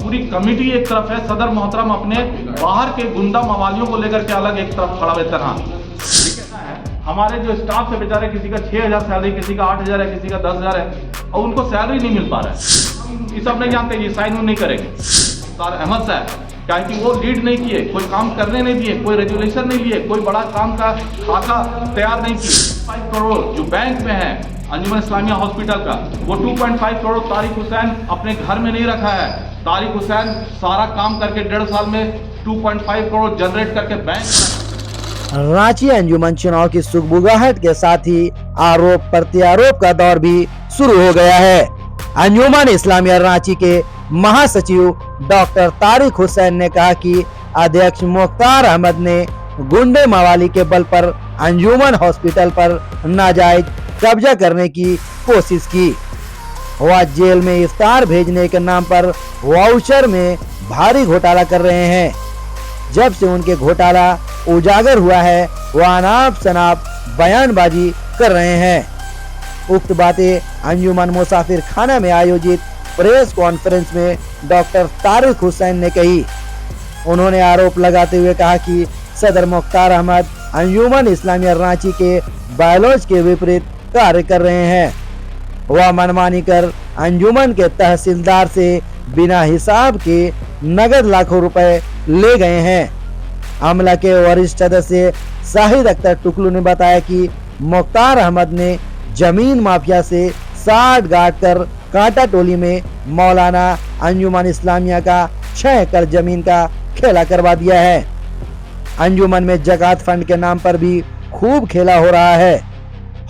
पूरी कमेटी एक तरफ है, सदर मोहतरम अपने बाहर के गुंडा मवालियों को लेकर के अलग एक तरफ खड़ा है तरह। हमारे जो स्टाफ है बेचारे, किसी का 6,000 सैलरी, किसी का 8,000 है, किसी का 10,000 है, और उनको सैलरी नहीं मिल पा रहा है। ये सब नहीं जानते, ये साइन नहीं करेंगे सर अहमद साहब, क्या कि वो लीड नहीं किए, कोई काम करने नहीं दिए, कोई रेजुलेशन नहीं लिए, कोई बड़ा काम का खाका तैयार नहीं किए। 5 करोड़ जो बैंक में है अंजुमन इस्लामिया हॉस्पिटल का, वो 2.5 करोड़ तारिक हुसैन अपने घर में नहीं रखा है। तारिक हुसैन सारा काम करके 1.5 साल में 2.5 करोड़ जनरेट करके बैंक। रांची अंजुमन चुनाव की सुगबुगाहट के साथ ही आरोप प्रत्यारोप का दौर भी शुरू हो गया है। अंजुमन इस्लामिया रांची के महासचिव डॉक्टर तारिक हुसैन ने कहा कि अध्यक्ष मुख्तार अहमद ने गुंडे मवाली के बल पर अंजुमन हॉस्पिटल पर नाजायज कब्जा करने की कोशिश की। वह जेल में इफ्तार भेजने के नाम पर वाउचर में भारी घोटाला कर रहे हैं। जब से उनके घोटाला उजागर हुआ है, वह अनाप शनाप बयानबाजी कर रहे हैं। उक्त बातें अंजुमन मुसाफिर खाना में आयोजित प्रेस कॉन्फ्रेंस में डॉक्टर तारिक हुसैन ने कही। उन्होंने आरोप लगाते हुए कहा कि सदर मुख्तार अहमद अंजुमन इस्लामिया रांची के बायलॉज के विपरीत कार्य कर रहे हैं। वह मनमानी कर अंजुमन के तहसीलदार से बिना हिसाब के नगद लाखों रुपए ले गए हैं। अमला के वरिष्ठ सदस्य शाहिद अख्तर टुकलू ने बताया कि मुख्तार अहमद ने जमीन माफिया से साठ गांठ कर कांटा टोली में मौलाना अंजुमन इस्लामिया का 6 एकड़ जमीन का खेला करवा दिया है। अंजुमन में जकात फंड के नाम पर भी खूब खेला हो रहा है।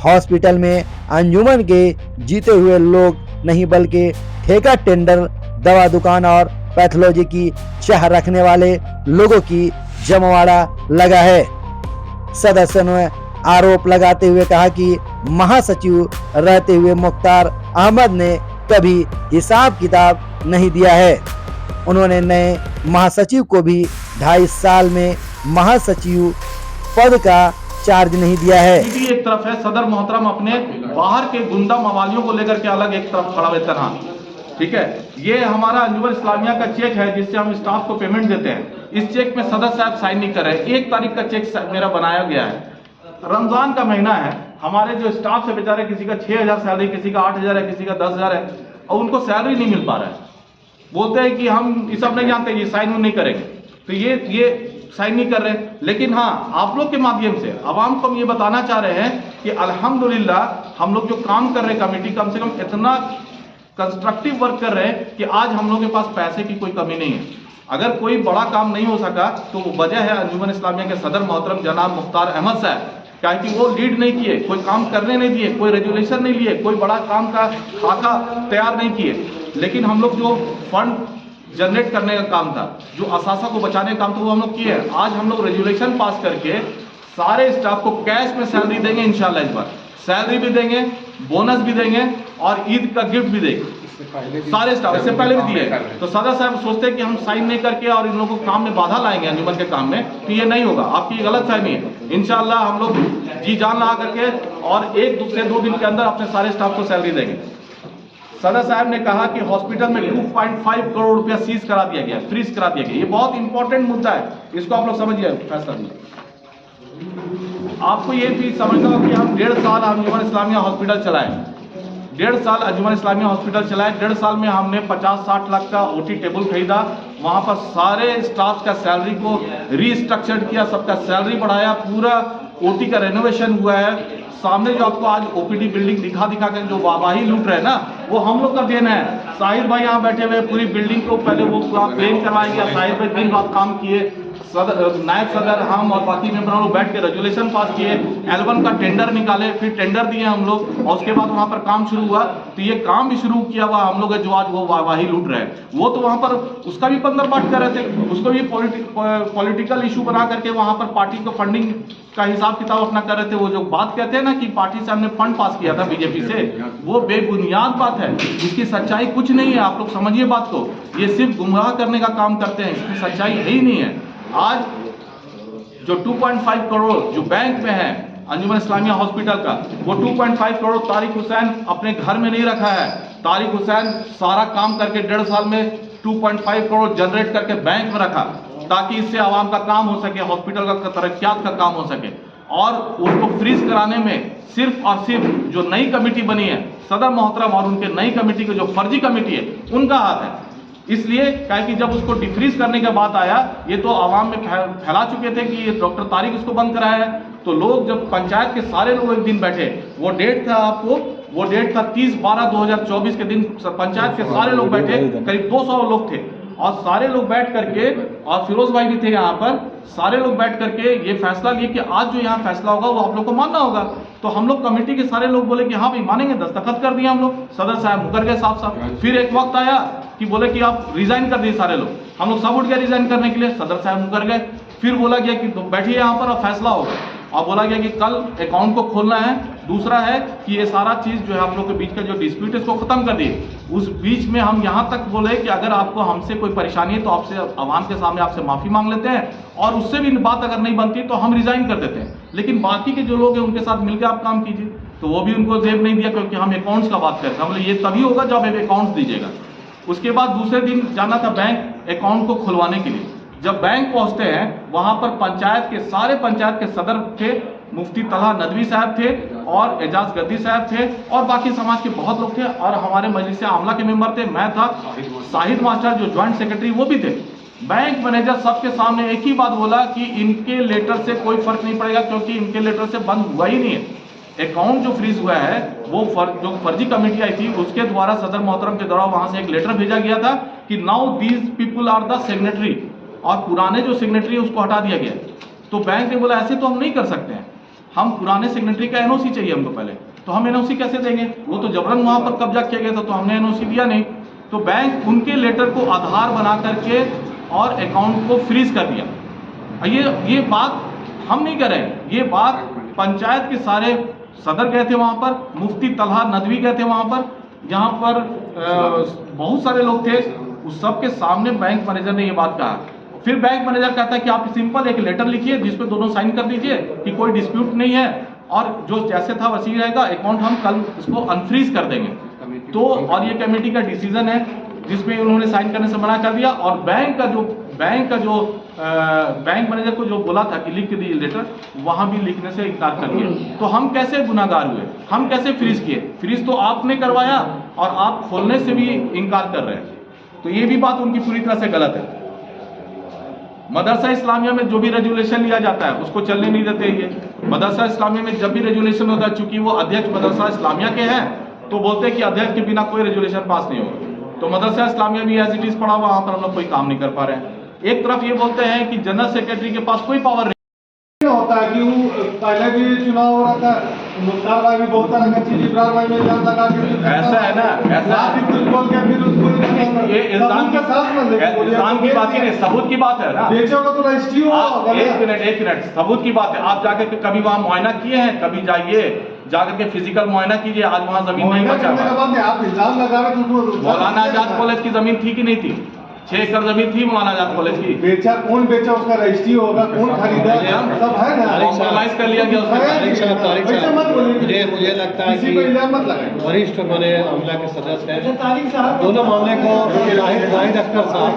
हॉस्पिटल में अंजुमन के जीते हुए लोग नहीं बल्कि ठेका टेंडर, दवा दुकान और पैथोलॉजी की चाह रखने वाले लोगों की जमवाड़ा लगा है। सदस्यों ने आरोप लगाते हुए कहा कि महासचिव रहते हुए मुख्तार अहमद ने कभी हिसाब किताब नहीं दिया है। उन्होंने नए महासचिव को भी 2.5 साल में महासचिव पद का चार्ज नहीं दिया है। एक तरफ है, सदर मोहतरम अपने बाहर के गुंडा मवालियों को लेकर के अलग एक तरफ खड़ा है तरह। ठीक है, ये हमारा अंजुमन इस्लामिया का चेक है जिससे हम स्टाफ को पेमेंट देते हैं। इस चेक में सदर साहब साइन नहीं कर रहे। 1 तारीख का चेक मेरा बनाया गया है। रमजान का महीना है, हमारे जो स्टाफ से बेचारे, किसी का 6,000 सैलरी, किसी का 8,000 है, किसी का 10,000 है, और उनको सैलरी नहीं मिल पा रहा है। बोलते हैं कि हम ये सब नहीं जानते, ये साइन नहीं करेंगे, तो ये साइन नहीं कर रहे। लेकिन हाँ, आप लोग के माध्यम से आवाम को हम ये बताना चाह रहे हैं कि अल्हम्दुलिल्लाह हम लोग जो काम कर रहे हैं, कमेटी कम से कम इतना कंस्ट्रक्टिव वर्क कर रहे हैं कि आज हम लोग के पास पैसे की कोई कमी नहीं है। अगर कोई बड़ा काम नहीं हो सका तो वो वजह है अंजुमन इस्लामिया के सदर मोहतरम जनाब मुख्तार अहमद साहब, क्या कि वो लीड नहीं किए, कोई काम करने नहीं दिए, कोई रेजुलेशन नहीं लिए, कोई बड़ा काम का खाका तैयार नहीं किए। लेकिन हम लोग जो फंड जनरेट करने का काम था, जो असासा को बचाने का काम था, वो हम लोग किए हैं। आज हम लोग रेजुलेशन पास करके सारे स्टाफ को कैश में सैलरी देंगे इंशाल्लाह। इस बार सैलरी भी देंगे, बोनस भी देंगे और ईद का गिफ्ट भी देंगे। सारे स्टाफ इससे पहले भी दिए। तो सदर साहब सोचते हैं कि हम साइन नहीं करके और इन लोगों को काम में बाधा लाएंगे अंजुमन के काम में, तो ये नहीं होगा। आपकी गलत फहमी है। इंशाल्लाह हम लोग जी जान लगा करके और 1 से 2 दिन के अंदर अपने सारे स्टाफ को सैलरी देंगे। सदर साहब ने कहा कि हॉस्पिटल में 2.5 करोड़ रुपया सीज करा दिया गया, फ्रीज करा दिया गया। ये बहुत इंपॉर्टेंट मुद्दा है, इसको आप लोग समझिए। फैसला आपको ये भी समझना होगा कि हम 1.5 साल अंजुमन इस्लामिया हॉस्पिटल चलाए, 1.5 साल अंजुमन इस्लामिया हॉस्पिटल चलाए। 1.5 साल में हमने 50-60 लाख का ओटी टेबल खरीदा। वहां पर सारे स्टाफ का सैलरी को रीस्ट्रक्चर्ड किया, सबका सैलरी बढ़ाया, पूरा ओटी का रेनोवेशन हुआ है। सामने जो आपको आज ओपीडी बिल्डिंग दिखा कर जो वाहवाही लूट रहे हैं ना, वो हम लोग का देन है। साहिर भाई यहाँ बैठे हुए पूरी बिल्डिंग को पहले वो पूरा प्लेन करवाया गया। साहिर भाई दिन रात काम किए, नायब सदर, हम और बाकी मेंबर लोग बैठ के रेजुलेशन पास किए, L1 का टेंडर निकाले, फिर टेंडर दिए हम लोग, और उसके बाद वहां पर काम शुरू हुआ। तो ये काम भी शुरू किया हुआ हम लोग है, जो आज वो वाहवाही लूट रहे हैं। वो तो वहां पर उसका भी पंदरबाट कर रहे थे, उसको भी पॉलिटिकल इशू बना करके वहां पर पार्टी को फंडिंग का हिसाब किताब अपना कर रहे थे। वो जो बात कहते हैं ना कि पार्टी से हमने फंड पास किया था बीजेपी से, वो बेबुनियाद बात है, इसकी सच्चाई कुछ नहीं है। आप लोग समझिए बात को, ये सिर्फ गुमराह करने का काम करते हैं, इसकी सच्चाई है ही नहीं है। आज जो 2.5 करोड़ जो बैंक में है अंजुमन इस्लामिया हॉस्पिटल का, वो 2.5 करोड़ तारिक हुसैन अपने घर में नहीं रखा है। तारिक हुसैन सारा काम करके 1.5 साल में 2.5 करोड़ जनरेट करके बैंक में रखा ताकि इससे आवाम का काम हो सके, हॉस्पिटल का तरक्यात का काम हो सके। और उसको फ्रीज कराने में सिर्फ और सिर्फ जो नई कमेटी बनी है सदर मोहतरम और उनके नई कमेटी के जो फर्जी कमेटी है उनका हाथ है। इसलिए क्या कि जब उसको डिफ्रीज करने का बात आया, ये तो आवाम में फैला चुके थे कि ये डॉक्टर तारिक उसको बंद कराया है। तो लोग जब पंचायत के सारे लोग एक दिन बैठे, वो डेट था आपको, वो डेट था 30/12/2024 के दिन पंचायत के सारे लोग बैठे, करीब 200 लोग थे और सारे लोग बैठ करके, और फिरोज भाई भी थे यहाँ पर, सारे लोग बैठ करके ये फैसला लिए कि आज जो यहाँ फैसला होगा वो आप लोग को मानना होगा। तो हम लोग कमेटी के सारे लोग बोले कि हाँ भाई मानेंगे, दस्तखत कर दिए हम लोग, सदर साहब मुकर गए साफ साफ। फिर एक वक्त आया कि बोले कि आप रिजाइन कर दिए सारे लोग, हम लोग सब उठ गए रिजाइन करने के लिए, सदर साहब मुकर गए। फिर बोला गया कि बैठिए यहाँ पर, अब फैसला होगा, और बोला गया कि कल अकाउंट को खोलना है। दूसरा है कि ये सारा चीज़ जो है हम लोग के बीच का जो डिस्प्यूट है इसको खत्म कर दिए। उस बीच में हम यहाँ तक बोले कि अगर आपको हमसे कोई परेशानी है तो आपसे आवाम के सामने आपसे माफ़ी मांग लेते हैं, और उससे भी बात अगर नहीं बनती तो हम रिजाइन कर देते हैं, लेकिन बाकी के जो लोग हैं उनके साथ मिलकर आप काम कीजिए। तो वो भी उनको जेब नहीं दिया, क्योंकि हम अकाउंट्स का बात करते हैं। हम ये तभी होगा जब आप अकाउंट्स दीजिएगा। उसके बाद दूसरे दिन जाना था बैंक अकाउंट को खुलवाने के लिए। जब बैंक पहुंचते हैं वहां पर पंचायत के सारे पंचायत के सदर थे, मुफ्ती तलहा नदवी साहब थे और एजाज गद्दी साहब थे और बाकी समाज के बहुत लोग थे, और हमारे मजलिस आमला के मेंबर थे, मैं था, शाहिद मास्टर जो ज्वाइंट सेक्रेटरी वो भी थे। बैंक मैनेजर सबके सामने एक ही बात बोला कि इनके लेटर से कोई फर्क नहीं पड़ेगा, क्योंकि इनके लेटर से बंद हुआ ही नहीं है। अकाउंट जो फ्रीज हुआ है वो जो फर्जी कमेटी आई थी उसके द्वारा सदर मोहतरम के द्वारा वहां से एक लेटर भेजा गया था कि now these people are the signatory, और पुराने जो सिग्नेटरी है उसको हटा दिया गया। तो बैंक ने बोला ऐसे तो हम नहीं कर सकते हैं, हम पुराने सिग्नेटरी का एनओसी चाहिए हमको पहले, तो हम एनओसी कैसे देंगे, वो तो जबरन वहां पर कब्जा किया गया था, तो हमने एनओसी दिया नहीं। तो बैंक उनके लेटर को आधार बना करके और अकाउंट को फ्रीज कर दिया। ये बात हम नहीं कर रहे हैं, ये बात पंचायत के सारे सदर गए थे वहां पर, मुफ्ती तलहा नदवी गए थे वहां पर, जहां पर बहुत सारे लोग थे, उस सब के सामने बैंक मैनेजर ने ये बात कहा। फिर बैंक मैनेजर कहता है कि आप सिंपल एक लेटर लिखिए जिस पे दोनों साइन कर दीजिए कि कोई डिस्प्यूट नहीं है, और जो जैसे था वैसे ही रहेगा, अकाउंट हम कल इसको अनफ्रीज कर देंगे। तो और ये कमेटी का डिसीजन है जिसमें उन्होंने साइन करने से मना कर दिया, और बैंक का जो बैंक मैनेजर को जो बोला था कि लिख के दीजिए लेटर, वहां भी लिखने से इनकार कर दिया। तो हम कैसे गुनाहगार हुए, हम कैसे फ्रीज किए? फ्रीज तो आपने करवाया और आप खोलने से भी इनकार कर रहे हैं, तो ये भी बात उनकी पूरी तरह से गलत है। मदरसा इस्लामिया में जो भी रेजुलेशन लिया जाता है उसको चलने नहीं देते। ये मदरसा इस्लामिया में जब भी रेजुलेशन होता है, चूंकि वो अध्यक्ष मदरसा इस्लामिया के हैं, तो बोलते हैं कि अध्यक्ष के बिना कोई रेजुलेशन पास नहीं होगा। तो मदरसा इस्लामिया भी एज इट इज पड़ा, वहां पर हम लोग कोई काम नहीं कर पा रहे हैं। एक तरफ ये बोलते हैं कि जनरल सेक्रेटरी के पास कोई पावर नहीं होता है कि वो पहले भी चुनाव हो रहा था, मुख्तार भाई भी बहुत तरह का चीज, इब्रार भाई में जान लगा के ऐसा है ना, ऐसा कुछ बोल के फिर उसको ये इल्जाम की बात ही नहीं, सबूत की बात है ना। बेचोगे तो रजिस्ट्री हो। एक मिनट सबूत की बात है। आप जाकर के कभी वहाँ मुआयना किए हैं? कभी जाइए, जाकर के फिजिकल मुआयना कीजिए। आज वहाँ जमीन नहीं बचा। आप इल्जाम लगा रहे हैं। मौलाना आजाद कॉलेज की जमीन थी कि नहीं थी? 6 एकड़ जमीन थी मौलाना आजाद कॉलेज की। बेचा कौन बेचा, उसका रजिस्ट्री होगा, कौन खरीदा, सब है ना। कॉम्प्रोमाइज कर लिया गया उसमें। मुझे लगता है कि वरिष्ठ बने अमला के सदस्य हैं, दोनों मामले को जाहिद अख्तर साहब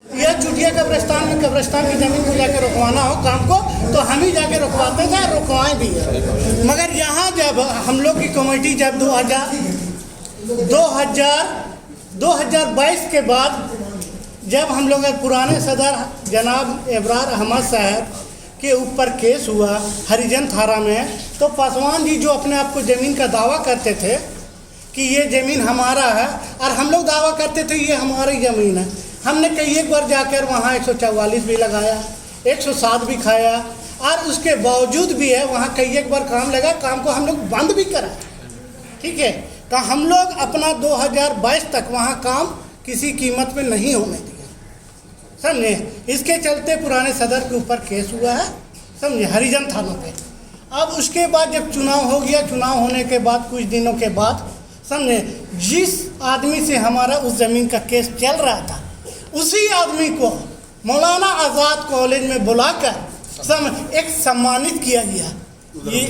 यह चुटिया कब्रिस्तान में कब्रिस्तान की जमीन को जाके रुकवाना हो काम को, तो हम ही जाके रुकवाते थे और रुकवाएं भी है। मगर यहाँ जब हम लोग की कमेटी जब 2022 के बाद जब हम लोग पुराने सदर जनाब इब्रार अहमद साहब के ऊपर केस हुआ हरिजन थाना में, तो पासवान जी जो अपने आप को ज़मीन का दावा करते थे कि ये ज़मीन हमारा है, और हम लोग दावा करते थे ये हमारी ज़मीन है। हमने कई एक बार जाकर वहाँ 144 भी लगाया, 107 भी खाया, और उसके बावजूद भी है वहाँ कई एक बार काम लगा, काम को हम लोग बंद भी करा। ठीक है, तो हम लोग अपना 2022 तक वहाँ काम किसी कीमत पे नहीं होने दिया, समझे। इसके चलते पुराने सदर के ऊपर केस हुआ है, समझे, हरिजन थानों पे। अब उसके बाद जब चुनाव हो गया, चुनाव होने के बाद कुछ दिनों के बाद, समझे, जिस आदमी से हमारा उस ज़मीन का केस चल रहा था, उसी आदमी को मौलाना आज़ाद कॉलेज में बुलाकर एक सम्मानित किया गया। ये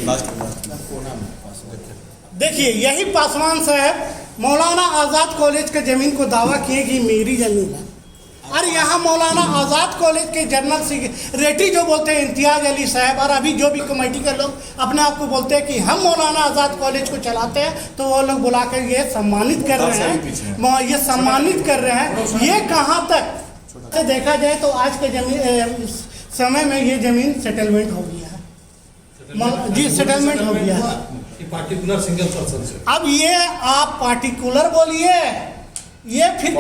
देखिए, यही पासवान साहब मौलाना आज़ाद कॉलेज के ज़मीन को दावा किए कि मेरी ज़मीन है। और यहाँ मौलाना आज़ाद कॉलेज के जनरल सेक्रेटरी जो बोलते हैं इम्तियाज़ अली साहब, और अभी जो भी कमेटी के लोग अपने आप को बोलते हैं कि हम मौलाना आज़ाद कॉलेज को चलाते हैं, तो वो लोग बुला कर ये सम्मानित कर रहे हैं, ये सम्मानित कर रहे हैं। ये कहाँ तक से देखा जाए तो आज के समय में ये ज़मीन सेटलमेंट हो गया है जी, सेटलमेंट हो गया है पार्टिकुलर सिंगल पर्सन से। अब ये आप पार्टिकुलर बोलिए, ये फिर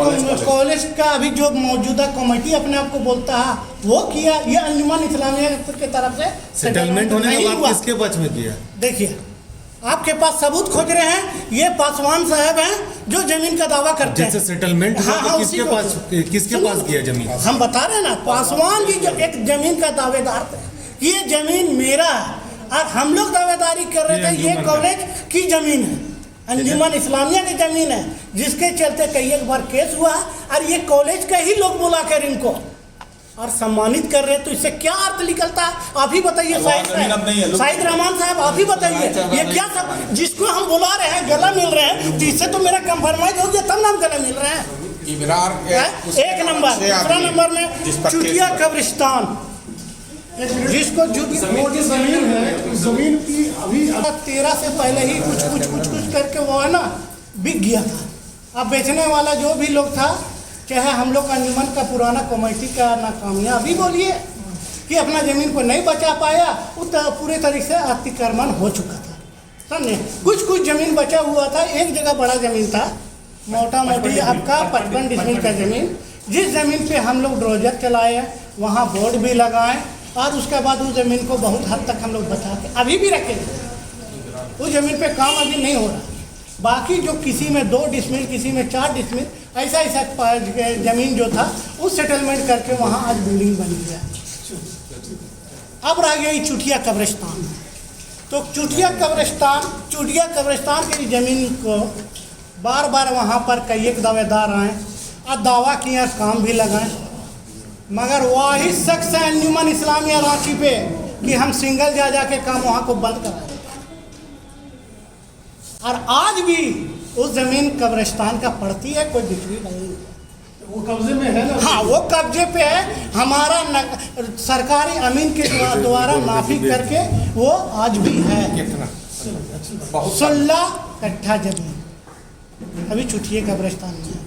कॉलेज का अभी जो मौजूदा कमेटी अपने आप को बोलता है वो किया, ये अंजुमन इस्लामिया की तरफ से सेटलमेंट होने के नहीं बाद हुआ। किसके पक्ष में किया? देखिए आपके पास सबूत खोज रहे हैं, ये पासवान साहब हैं जो जमीन का दावा करते हैं। जैसे सेटलमेंट हुआ हाँ, तो उसी किसके को- पास किया जमीन? हम बता रहे हैं ना, पासवान जी जो एक जमीन का दावेदार थे, ये जमीन मेरा है, और हम लोग दावेदारी कर रहे थे ये कॉलेज की जमीन है, अंजुमन इस्लामिया की जमीन है, जिसके चलते कई एक बार केस हुआ, और ये कॉलेज का ही लोग बुलाकर इनको और सम्मानित कर रहे हैं। तो इससे क्या अर्थ निकलता है आप ही बताइए शाहिद रहमान साहब, आप ही बताइए ये क्या सब जिसको हम बुला रहे हैं गला मिल रहे हैं, तो इससे तो मेरा कंफर्माइज हो गया, तब नाम गला मिल रहे हैं। एक नंबर, दूसरा नंबर में चुटिया कब्रिस्तान, जिसको जमीन है, जमीन की अभी 13 से पहले ही कुछ करके वो है ना बिक गया था। अब बेचने वाला जो भी लोग था, चाहे हम लोग का अंजुमन का पुराना कमेटी का नाकामयाबी बोलिए कि अपना ज़मीन को नहीं बचा पाया, वो पूरे तरीके से अतिक्रमण हो चुका था, समझे। कुछ ज़मीन बचा हुआ था, एक जगह बड़ा ज़मीन था, मोटा मोटी आपका 55 डिसमिल का ज़मीन, जिस ज़मीन पे हम लोग ड्रोजर चलाए, वहाँ बोर्ड भी लगाए, और उसके बाद उस ज़मीन को बहुत हद तक हम लोग बचा के अभी भी रखे, उस ज़मीन पे काम अभी नहीं हो रहा। बाकी जो किसी में 2 डिसमिल, किसी में 4 डिसमिल, ऐसा ज़मीन जो था वो सेटलमेंट करके वहाँ आज बिल्डिंग बन गया। अब रह गई चुटिया कब्रिस्तान। तो चुटिया कब्रिस्तान की ज़मीन को बार बार वहाँ पर कई एक दावेदार आए और दावा किया, काम भी लगाए, मगर वही शख्स है अंजुमन इस्लामिया रांची पे कि हम सिंगल जा के काम वहाँ को बंद कराए, और आज भी उस जमीन कब्रिस्तान का पड़ती है, कोई बिक्री नहीं, वो कब्जे में है ना। हाँ वो कब्जे पे है, हमारा सरकारी अमीन के द्वारा माफी करके वो आज भी है। कितना? 16 कट्ठा जमीन अभी चुटिया कब्रिस्तान में है।